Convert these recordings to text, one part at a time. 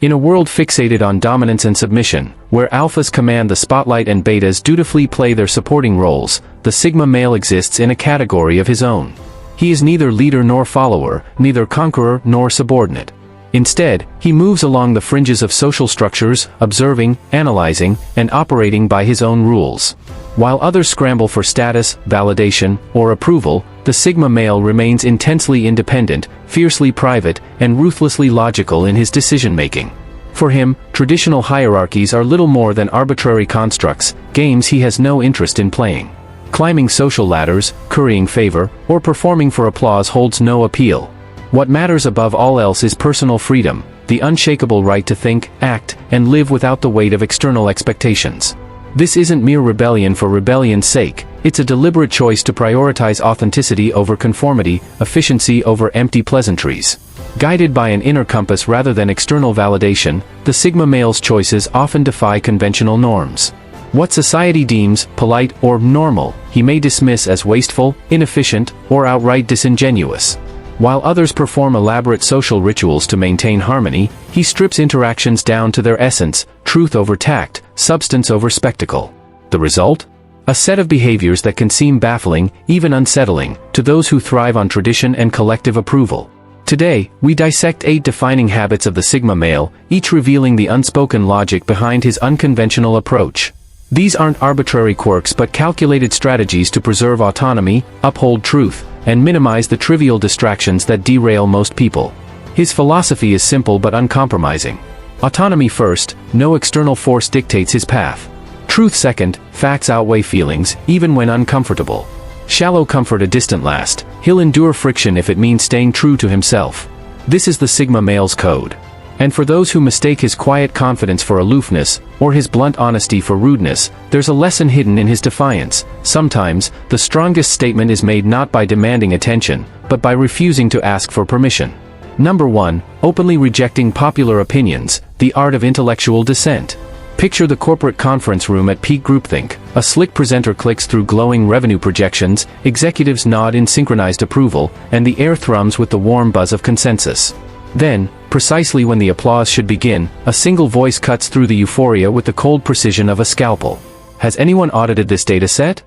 In a world fixated on dominance and submission, where alphas command the spotlight and betas dutifully play their supporting roles, the Sigma male exists in a category of his own. He is neither leader nor follower, neither conqueror nor subordinate. Instead, he moves along the fringes of social structures, observing, analyzing, and operating by his own rules. While others scramble for status, validation, or approval, the Sigma male remains intensely independent, fiercely private, and ruthlessly logical in his decision-making. For him, traditional hierarchies are little more than arbitrary constructs, games he has no interest in playing. Climbing social ladders, currying favor, or performing for applause holds no appeal. What matters above all else is personal freedom, the unshakable right to think, act, and live without the weight of external expectations. This isn't mere rebellion for rebellion's sake, it's a deliberate choice to prioritize authenticity over conformity, efficiency over empty pleasantries. Guided by an inner compass rather than external validation, the Sigma male's choices often defy conventional norms. What society deems polite or normal, he may dismiss as wasteful, inefficient, or outright disingenuous. While others perform elaborate social rituals to maintain harmony, he strips interactions down to their essence, truth over tact, substance over spectacle. The result? A set of behaviors that can seem baffling, even unsettling, to those who thrive on tradition and collective approval. Today, we dissect 8 defining habits of the Sigma male, each revealing the unspoken logic behind his unconventional approach. These aren't arbitrary quirks but calculated strategies to preserve autonomy, uphold truth, and minimize the trivial distractions that derail most people. His philosophy is simple but uncompromising. Autonomy first, no external force dictates his path. Truth second, facts outweigh feelings, even when uncomfortable. Shallow comfort a distant last, he'll endure friction if it means staying true to himself. This is the Sigma male's code. And for those who mistake his quiet confidence for aloofness, or his blunt honesty for rudeness, there's a lesson hidden in his defiance. Sometimes, the strongest statement is made not by demanding attention, but by refusing to ask for permission. Number 1, openly rejecting popular opinions, the art of intellectual dissent. Picture the corporate conference room at peak groupthink. A slick presenter clicks through glowing revenue projections, executives nod in synchronized approval, and the air thrums with the warm buzz of consensus. Then, precisely when the applause should begin, a single voice cuts through the euphoria with the cold precision of a scalpel. Has anyone audited this dataset?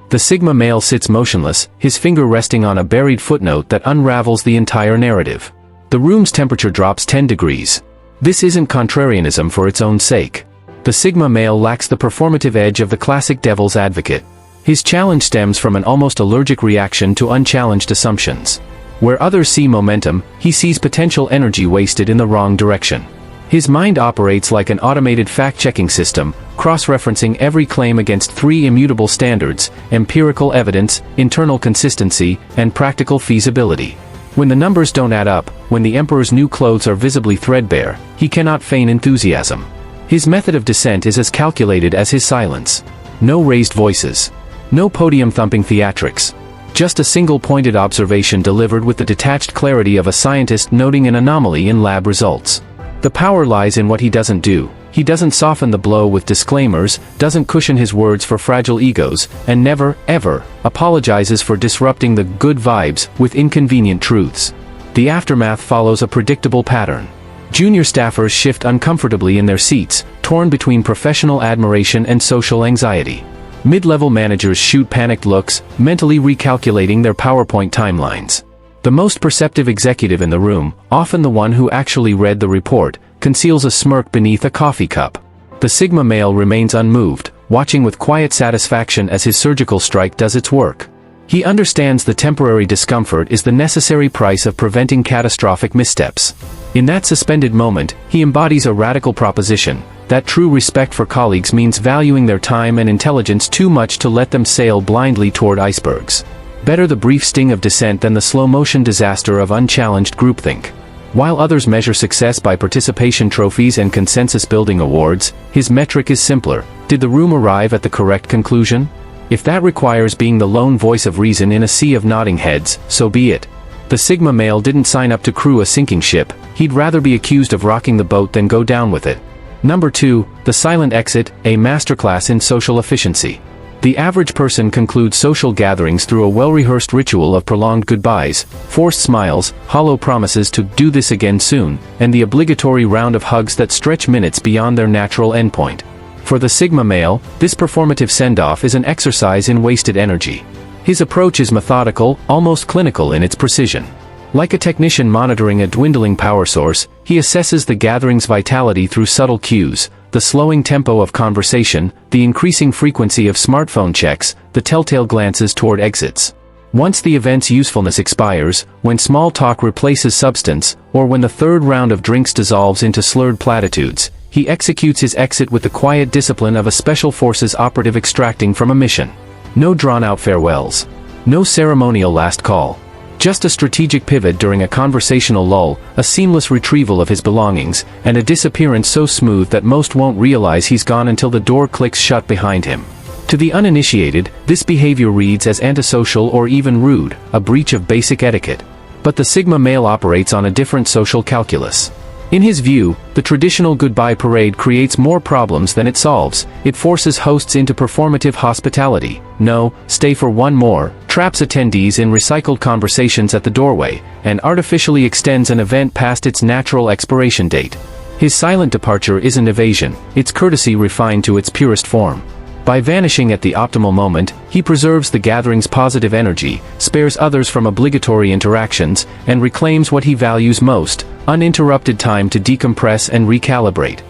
The Sigma male sits motionless, his finger resting on a buried footnote that unravels the entire narrative. The room's temperature drops 10 degrees. This isn't contrarianism for its own sake. The Sigma male lacks the performative edge of the classic devil's advocate. His challenge stems from an almost allergic reaction to unchallenged assumptions. Where others see momentum, he sees potential energy wasted in the wrong direction. His mind operates like an automated fact-checking system, cross-referencing every claim against 3 immutable standards: empirical evidence, internal consistency, and practical feasibility. When the numbers don't add up, when the emperor's new clothes are visibly threadbare, he cannot feign enthusiasm. His method of dissent is as calculated as his silence. No raised voices. No podium-thumping theatrics. Just a single pointed observation delivered with the detached clarity of a scientist noting an anomaly in lab results. The power lies in what he doesn't do. He doesn't soften the blow with disclaimers, doesn't cushion his words for fragile egos, and never, ever, apologizes for disrupting the good vibes with inconvenient truths. The aftermath follows a predictable pattern. Junior staffers shift uncomfortably in their seats, torn between professional admiration and social anxiety. Mid-level managers shoot panicked looks, mentally recalculating their PowerPoint timelines. The most perceptive executive in the room, often the one who actually read the report, conceals a smirk beneath a coffee cup. The Sigma male remains unmoved, watching with quiet satisfaction as his surgical strike does its work. He understands the temporary discomfort is the necessary price of preventing catastrophic missteps. In that suspended moment, he embodies a radical proposition: that true respect for colleagues means valuing their time and intelligence too much to let them sail blindly toward icebergs. Better the brief sting of dissent than the slow-motion disaster of unchallenged groupthink. While others measure success by participation trophies and consensus-building awards, his metric is simpler: did the room arrive at the correct conclusion? If that requires being the lone voice of reason in a sea of nodding heads, so be it. The Sigma male didn't sign up to crew a sinking ship. He'd rather be accused of rocking the boat than go down with it. Number 2, the silent exit, a masterclass in social efficiency. The average person concludes social gatherings through a well-rehearsed ritual of prolonged goodbyes, forced smiles, hollow promises to do this again soon, and the obligatory round of hugs that stretch minutes beyond their natural endpoint. For the Sigma male, this performative send-off is an exercise in wasted energy. His approach is methodical, almost clinical in its precision. Like a technician monitoring a dwindling power source, he assesses the gathering's vitality through subtle cues: the slowing tempo of conversation, the increasing frequency of smartphone checks, the telltale glances toward exits. Once the event's usefulness expires, when small talk replaces substance, or when the third round of drinks dissolves into slurred platitudes, he executes his exit with the quiet discipline of a special forces operative extracting from a mission. No drawn-out farewells. No ceremonial last call. Just a strategic pivot during a conversational lull, a seamless retrieval of his belongings, and a disappearance so smooth that most won't realize he's gone until the door clicks shut behind him. To the uninitiated, this behavior reads as antisocial or even rude, a breach of basic etiquette. But the Sigma male operates on a different social calculus. In his view, the traditional goodbye parade creates more problems than it solves. It forces hosts into performative hospitality. No, stay for one more, traps attendees in recycled conversations at the doorway, and artificially extends an event past its natural expiration date. His silent departure isn't evasion, it's courtesy refined to its purest form. By vanishing at the optimal moment, he preserves the gathering's positive energy, spares others from obligatory interactions, and reclaims what he values most: uninterrupted time to decompress and recalibrate.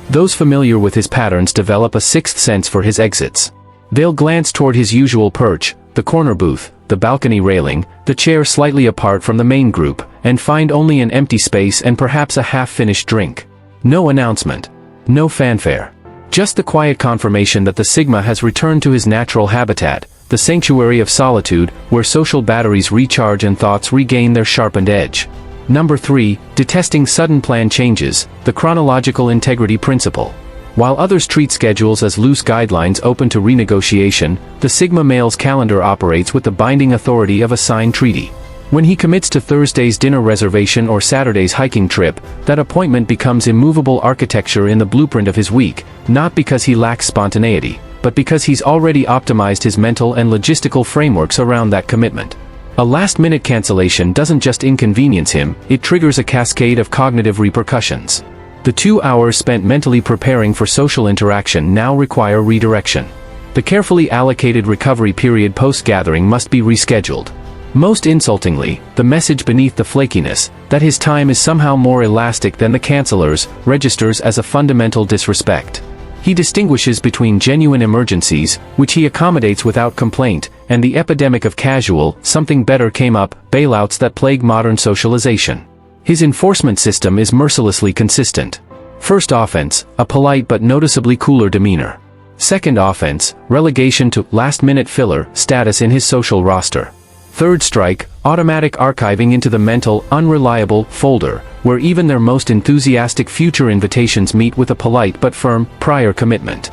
Those familiar with his patterns develop a sixth sense for his exits. They'll glance toward his usual perch, the corner booth, the balcony railing, the chair slightly apart from the main group, and find only an empty space and perhaps a half-finished drink. No announcement. No fanfare. Just the quiet confirmation that the Sigma has returned to his natural habitat, the sanctuary of solitude, where social batteries recharge and thoughts regain their sharpened edge. Number 3, detesting sudden plan changes, the chronological integrity principle. While others treat schedules as loose guidelines open to renegotiation, the Sigma male's calendar operates with the binding authority of a signed treaty. When he commits to Thursday's dinner reservation or Saturday's hiking trip, that appointment becomes immovable architecture in the blueprint of his week, not because he lacks spontaneity, but because he's already optimized his mental and logistical frameworks around that commitment. A last-minute cancellation doesn't just inconvenience him, it triggers a cascade of cognitive repercussions. The 2 hours spent mentally preparing for social interaction now require redirection. The carefully allocated recovery period post-gathering must be rescheduled. Most insultingly, the message beneath the flakiness, that his time is somehow more elastic than the canceller's, registers as a fundamental disrespect. He distinguishes between genuine emergencies, which he accommodates without complaint, and the epidemic of casual, something better came up, bailouts that plague modern socialization. His enforcement system is mercilessly consistent. First offense, a polite but noticeably cooler demeanor. Second offense, relegation to last-minute filler status in his social roster. Third strike, automatic archiving into the mental, unreliable folder, where even their most enthusiastic future invitations meet with a polite but firm, prior commitment.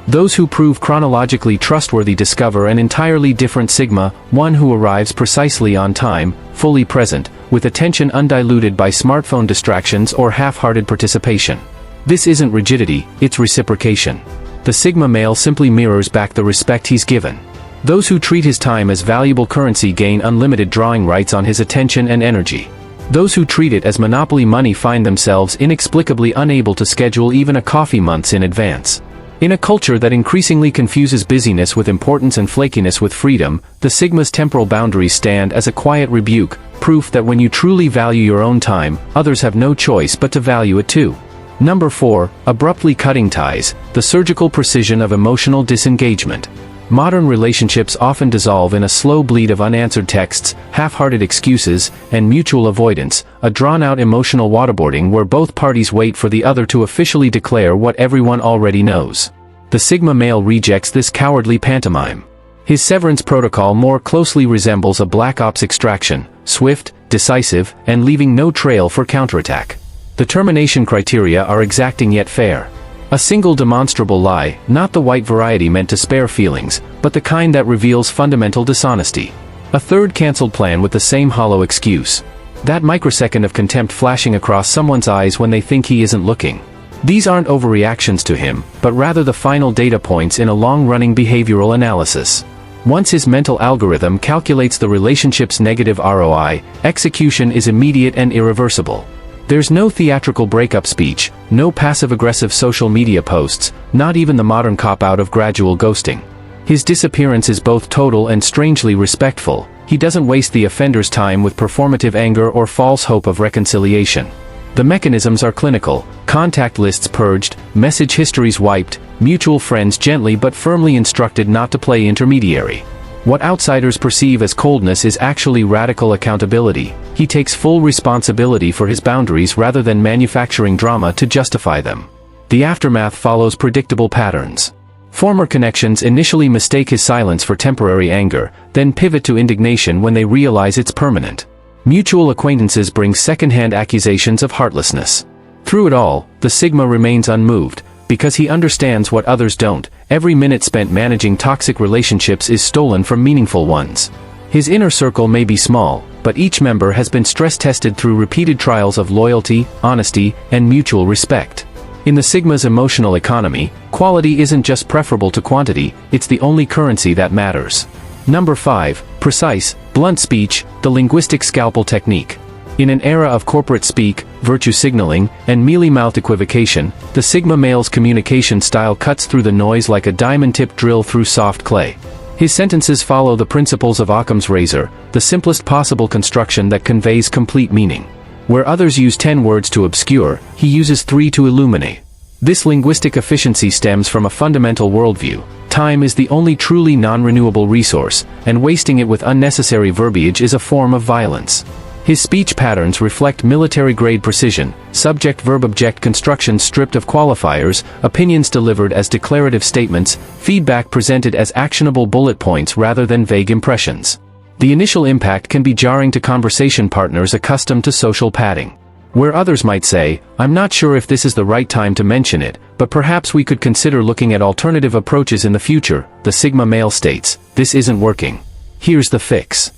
Those who prove chronologically trustworthy discover an entirely different Sigma, one who arrives precisely on time, fully present, with attention undiluted by smartphone distractions or half-hearted participation. This isn't rigidity, it's reciprocation. The Sigma male simply mirrors back the respect he's given. Those who treat his time as valuable currency gain unlimited drawing rights on his attention and energy. Those who treat it as monopoly money find themselves inexplicably unable to schedule even a coffee months in advance. In a culture that increasingly confuses busyness with importance and flakiness with freedom, the Sigma's temporal boundaries stand as a quiet rebuke, proof that when you truly value your own time, others have no choice but to value it too. Number 4, abruptly cutting ties, the surgical precision of emotional disengagement. Modern relationships often dissolve in a slow bleed of unanswered texts, half-hearted excuses, and mutual avoidance, a drawn-out emotional waterboarding where both parties wait for the other to officially declare what everyone already knows. The Sigma male rejects this cowardly pantomime. His severance protocol more closely resembles a black ops extraction, swift, decisive, and leaving no trail for counterattack. The termination criteria are exacting yet fair. A single demonstrable lie, not the white variety meant to spare feelings, but the kind that reveals fundamental dishonesty. A third cancelled plan with the same hollow excuse. That microsecond of contempt flashing across someone's eyes when they think he isn't looking. These aren't overreactions to him, but rather the final data points in a long-running behavioral analysis. Once his mental algorithm calculates the relationship's negative ROI, execution is immediate and irreversible. There's no theatrical breakup speech, no passive-aggressive social media posts, not even the modern cop-out of gradual ghosting. His disappearance is both total and strangely respectful. He doesn't waste the offender's time with performative anger or false hope of reconciliation. The mechanisms are clinical: contact lists purged, message histories wiped, mutual friends gently but firmly instructed not to play intermediary. What outsiders perceive as coldness is actually radical accountability. He takes full responsibility for his boundaries rather than manufacturing drama to justify them. The aftermath follows predictable patterns. Former connections initially mistake his silence for temporary anger, then pivot to indignation when they realize it's permanent. Mutual acquaintances bring second-hand accusations of heartlessness. Through it all, the Sigma remains unmoved, because he understands what others don't. Every minute spent managing toxic relationships is stolen from meaningful ones. His inner circle may be small, but each member has been stress-tested through repeated trials of loyalty, honesty, and mutual respect. In the Sigma's emotional economy, quality isn't just preferable to quantity, it's the only currency that matters. Number 5. Precise, blunt speech, the linguistic scalpel technique. In an era of corporate speak, virtue signaling, and mealy-mouthed equivocation, the Sigma male's communication style cuts through the noise like a diamond-tipped drill through soft clay. His sentences follow the principles of Occam's razor, the simplest possible construction that conveys complete meaning. Where others use 10 words to obscure, he uses 3 to illuminate. This linguistic efficiency stems from a fundamental worldview: time is the only truly non-renewable resource, and wasting it with unnecessary verbiage is a form of violence. His speech patterns reflect military-grade precision: subject-verb-object constructions stripped of qualifiers, opinions delivered as declarative statements, feedback presented as actionable bullet points rather than vague impressions. The initial impact can be jarring to conversation partners accustomed to social padding. Where others might say, "I'm not sure if this is the right time to mention it, but perhaps we could consider looking at alternative approaches in the future," the Sigma male states, "This isn't working. Here's the fix."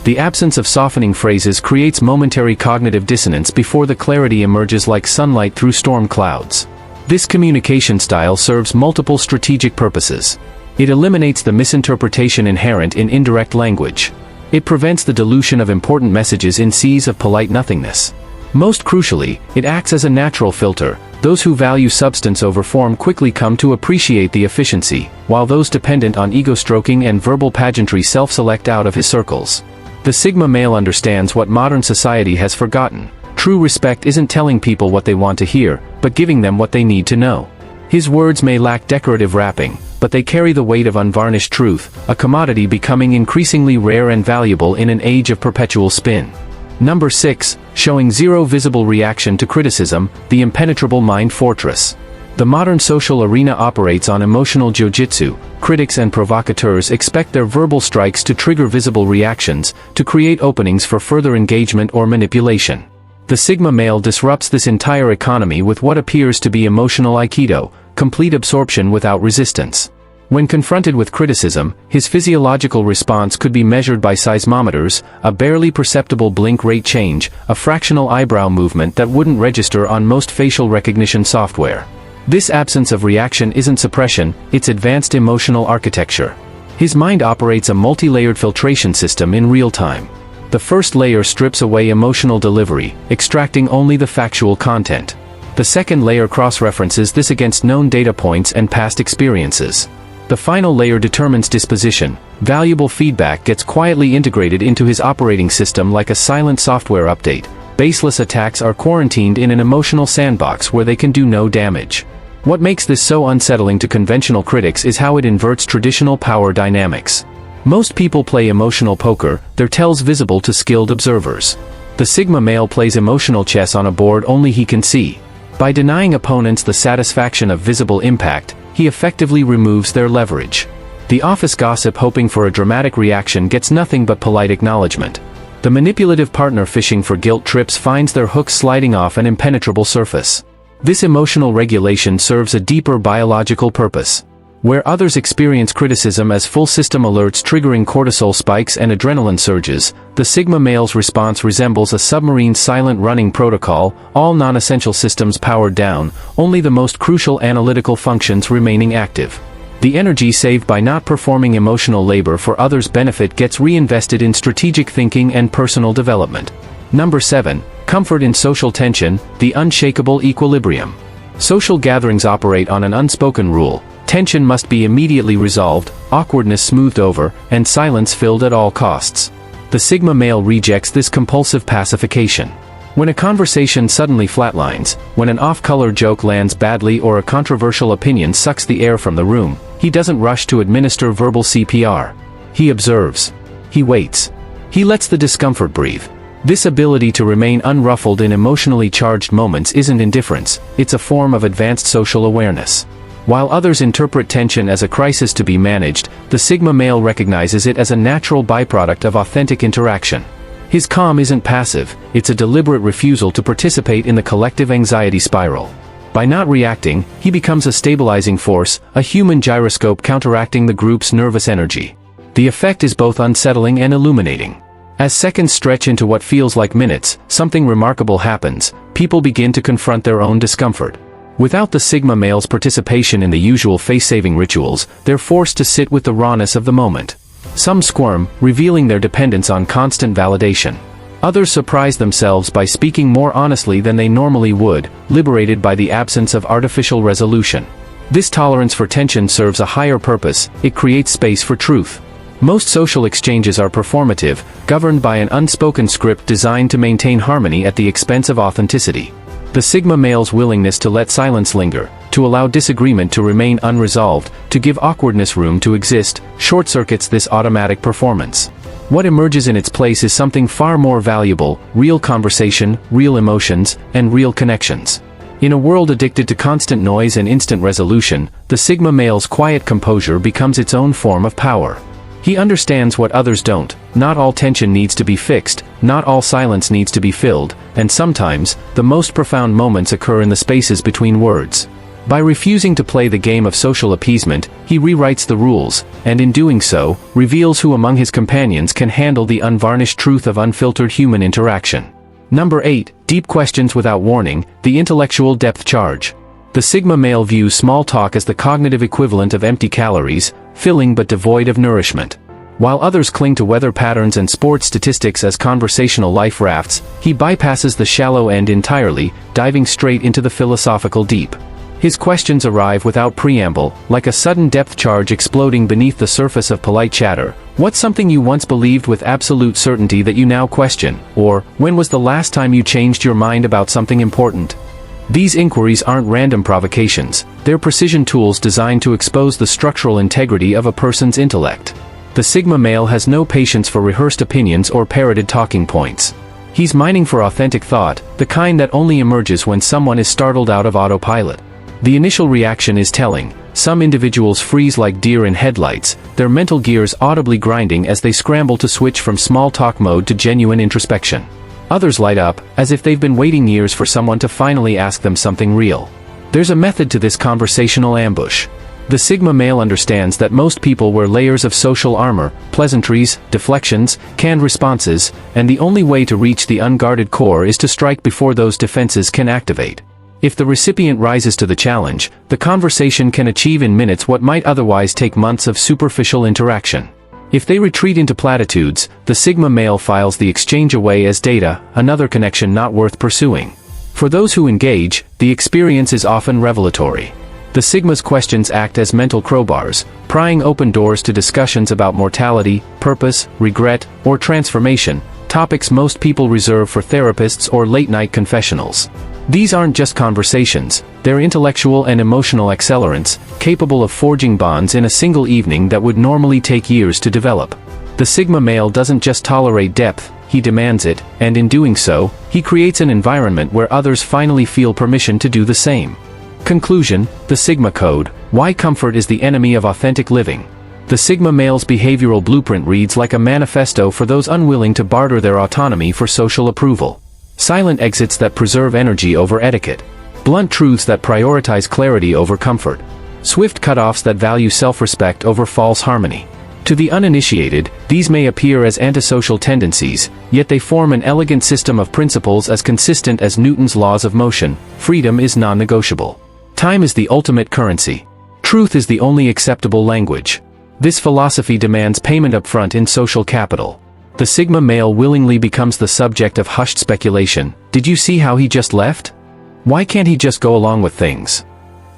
The absence of softening phrases creates momentary cognitive dissonance before the clarity emerges like sunlight through storm clouds. This communication style serves multiple strategic purposes. It eliminates the misinterpretation inherent in indirect language. It prevents the dilution of important messages in seas of polite nothingness. Most crucially, it acts as a natural filter. Those who value substance over form quickly come to appreciate the efficiency, while those dependent on ego-stroking and verbal pageantry self-select out of his circles. The Sigma male understands what modern society has forgotten. True respect isn't telling people what they want to hear, but giving them what they need to know. His words may lack decorative wrapping, but they carry the weight of unvarnished truth, a commodity becoming increasingly rare and valuable in an age of perpetual spin. Number 6. Showing zero visible reaction to criticism, the impenetrable mind fortress. The modern social arena operates on emotional jiu-jitsu. Critics and provocateurs expect their verbal strikes to trigger visible reactions, to create openings for further engagement or manipulation. The Sigma male disrupts this entire economy with what appears to be emotional aikido: complete absorption without resistance. When confronted with criticism, his physiological response could be measured by seismometers: a barely perceptible blink rate change, a fractional eyebrow movement that wouldn't register on most facial recognition software. This absence of reaction isn't suppression, it's advanced emotional architecture. His mind operates a multi-layered filtration system in real time. The first layer strips away emotional delivery, extracting only the factual content. The second layer cross-references this against known data points and past experiences. The final layer determines disposition. Valuable feedback gets quietly integrated into his operating system like a silent software update. Baseless attacks are quarantined in an emotional sandbox where they can do no damage. What makes this so unsettling to conventional critics is how it inverts traditional power dynamics. Most people play emotional poker, their tells visible to skilled observers. The Sigma male plays emotional chess on a board only he can see. By denying opponents the satisfaction of visible impact, he effectively removes their leverage. The office gossip hoping for a dramatic reaction gets nothing but polite acknowledgement. The manipulative partner fishing for guilt trips finds their hooks sliding off an impenetrable surface. This emotional regulation serves a deeper biological purpose. Where others experience criticism as full system alerts triggering cortisol spikes and adrenaline surges, the Sigma male's response resembles a submarine's silent running protocol, all non-essential systems powered down, only the most crucial analytical functions remaining active. The energy saved by not performing emotional labor for others' benefit gets reinvested in strategic thinking and personal development. Number 7. Comfort in social tension, the unshakable equilibrium. Social gatherings operate on an unspoken rule: tension must be immediately resolved, awkwardness smoothed over, and silence filled at all costs. The Sigma male rejects this compulsive pacification. When a conversation suddenly flatlines, when an off-color joke lands badly or a controversial opinion sucks the air from the room, he doesn't rush to administer verbal CPR. He observes. He waits. He lets the discomfort breathe. This ability to remain unruffled in emotionally charged moments isn't indifference, it's a form of advanced social awareness. While others interpret tension as a crisis to be managed, the Sigma male recognizes it as a natural byproduct of authentic interaction. His calm isn't passive, it's a deliberate refusal to participate in the collective anxiety spiral. By not reacting, he becomes a stabilizing force, a human gyroscope counteracting the group's nervous energy. The effect is both unsettling and illuminating. As seconds stretch into what feels like minutes, something remarkable happens: people begin to confront their own discomfort. Without the Sigma male's participation in the usual face-saving rituals, they're forced to sit with the rawness of the moment. Some squirm, revealing their dependence on constant validation. Others surprise themselves by speaking more honestly than they normally would, liberated by the absence of artificial resolution. This tolerance for tension serves a higher purpose: it creates space for truth. Most social exchanges are performative, governed by an unspoken script designed to maintain harmony at the expense of authenticity. The Sigma male's willingness to let silence linger, to allow disagreement to remain unresolved, to give awkwardness room to exist, short-circuits this automatic performance. What emerges in its place is something far more valuable: real conversation, real emotions, and real connections. In a world addicted to constant noise and instant resolution, the Sigma male's quiet composure becomes its own form of power. He understands what others don't: not all tension needs to be fixed, not all silence needs to be filled, and sometimes, the most profound moments occur in the spaces between words. By refusing to play the game of social appeasement, he rewrites the rules, and in doing so, reveals who among his companions can handle the unvarnished truth of unfiltered human interaction. Number 8. Deep questions without warning, the intellectual depth charge. The Sigma male views small talk as the cognitive equivalent of empty calories, filling but devoid of nourishment. While others cling to weather patterns and sports statistics as conversational life rafts, he bypasses the shallow end entirely, diving straight into the philosophical deep. His questions arrive without preamble, like a sudden depth charge exploding beneath the surface of polite chatter. What's something you once believed with absolute certainty that you now question? Or, when was the last time you changed your mind about something important? These inquiries aren't random provocations, they're precision tools designed to expose the structural integrity of a person's intellect. The Sigma male has no patience for rehearsed opinions or parroted talking points. He's mining for authentic thought, the kind that only emerges when someone is startled out of autopilot. The initial reaction is telling. Some individuals freeze like deer in headlights, their mental gears audibly grinding as they scramble to switch from small talk mode to genuine introspection. Others light up, as if they've been waiting years for someone to finally ask them something real. There's a method to this conversational ambush. The Sigma male understands that most people wear layers of social armor: pleasantries, deflections, canned responses, and the only way to reach the unguarded core is to strike before those defenses can activate. If the recipient rises to the challenge, the conversation can achieve in minutes what might otherwise take months of superficial interaction. If they retreat into platitudes, the Sigma male files the exchange away as data, another connection not worth pursuing. For those who engage, the experience is often revelatory. The Sigma's questions act as mental crowbars, prying open doors to discussions about mortality, purpose, regret, or transformation, topics most people reserve for therapists or late-night confessionals. These aren't just conversations, they're intellectual and emotional accelerants, capable of forging bonds in a single evening that would normally take years to develop. The Sigma male doesn't just tolerate depth, he demands it, and in doing so, he creates an environment where others finally feel permission to do the same. Conclusion: the Sigma Code: why comfort is the enemy of authentic living. The Sigma male's behavioral blueprint reads like a manifesto for those unwilling to barter their autonomy for social approval. Silent exits that preserve energy over etiquette. Blunt truths that prioritize clarity over comfort. swift cutoffs that value self-respect over false harmony. To the uninitiated, these may appear as antisocial tendencies, yet they form an elegant system of principles as consistent as Newton's laws of motion. Freedom is non-negotiable. Time is the ultimate currency. Truth is the only acceptable language. This philosophy demands payment upfront in social capital. The Sigma male willingly becomes the subject of hushed speculation. Did you see how he just left? Why can't he just go along with things?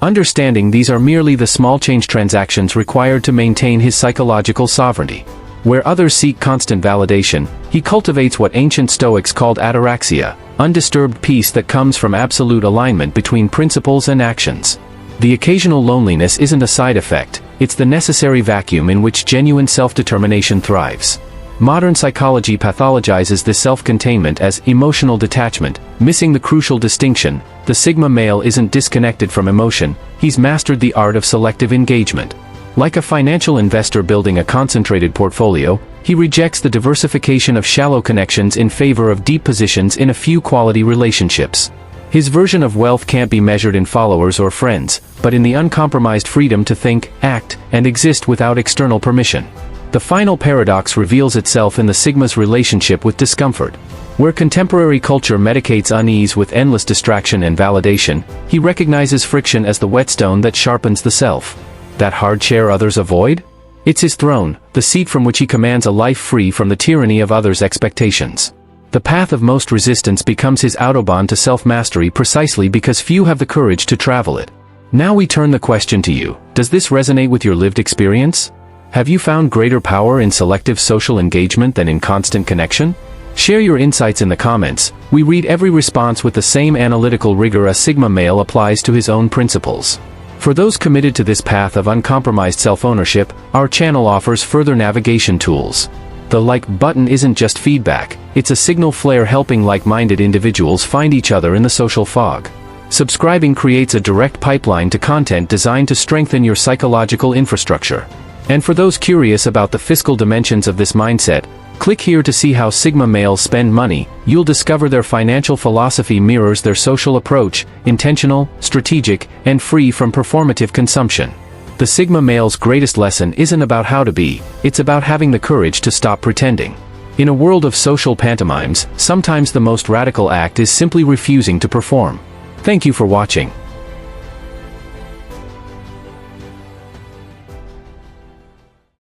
Understanding these are merely the small change transactions required to maintain his psychological sovereignty. Where others seek constant validation, he cultivates what ancient Stoics called ataraxia, undisturbed peace that comes from absolute alignment between principles and actions. The occasional loneliness isn't a side effect, it's the necessary vacuum in which genuine self-determination thrives. Modern psychology pathologizes this self-containment as emotional detachment, missing the crucial distinction. The Sigma male isn't disconnected from emotion, he's mastered the art of selective engagement. Like a financial investor building a concentrated portfolio, he rejects the diversification of shallow connections in favor of deep positions in a few quality relationships. His version of wealth can't be measured in followers or friends, but in the uncompromised freedom to think, act, and exist without external permission. The final paradox reveals itself in the Sigma's relationship with discomfort. Where contemporary culture medicates unease with endless distraction and validation, he recognizes friction as the whetstone that sharpens the self. That hard chair others avoid? It's his throne, the seat from which he commands a life free from the tyranny of others' expectations. The path of most resistance becomes his autobahn to self-mastery precisely because few have the courage to travel it. Now we turn the question to you. Does this resonate with your lived experience? Have you found greater power in selective social engagement than in constant connection? Share your insights in the comments. We read every response with the same analytical rigor a Sigma male applies to his own principles. For those committed to this path of uncompromised self-ownership, our channel offers further navigation tools. The like button isn't just feedback, it's a signal flare helping like-minded individuals find each other in the social fog. Subscribing creates a direct pipeline to content designed to strengthen your psychological infrastructure. And for those curious about the fiscal dimensions of this mindset, click here to see how Sigma males spend money. You'll discover their financial philosophy mirrors their social approach, intentional, strategic, and free from performative consumption. The Sigma male's greatest lesson isn't about how to be, it's about having the courage to stop pretending. In a world of social pantomimes, sometimes the most radical act is simply refusing to perform. Thank you for watching.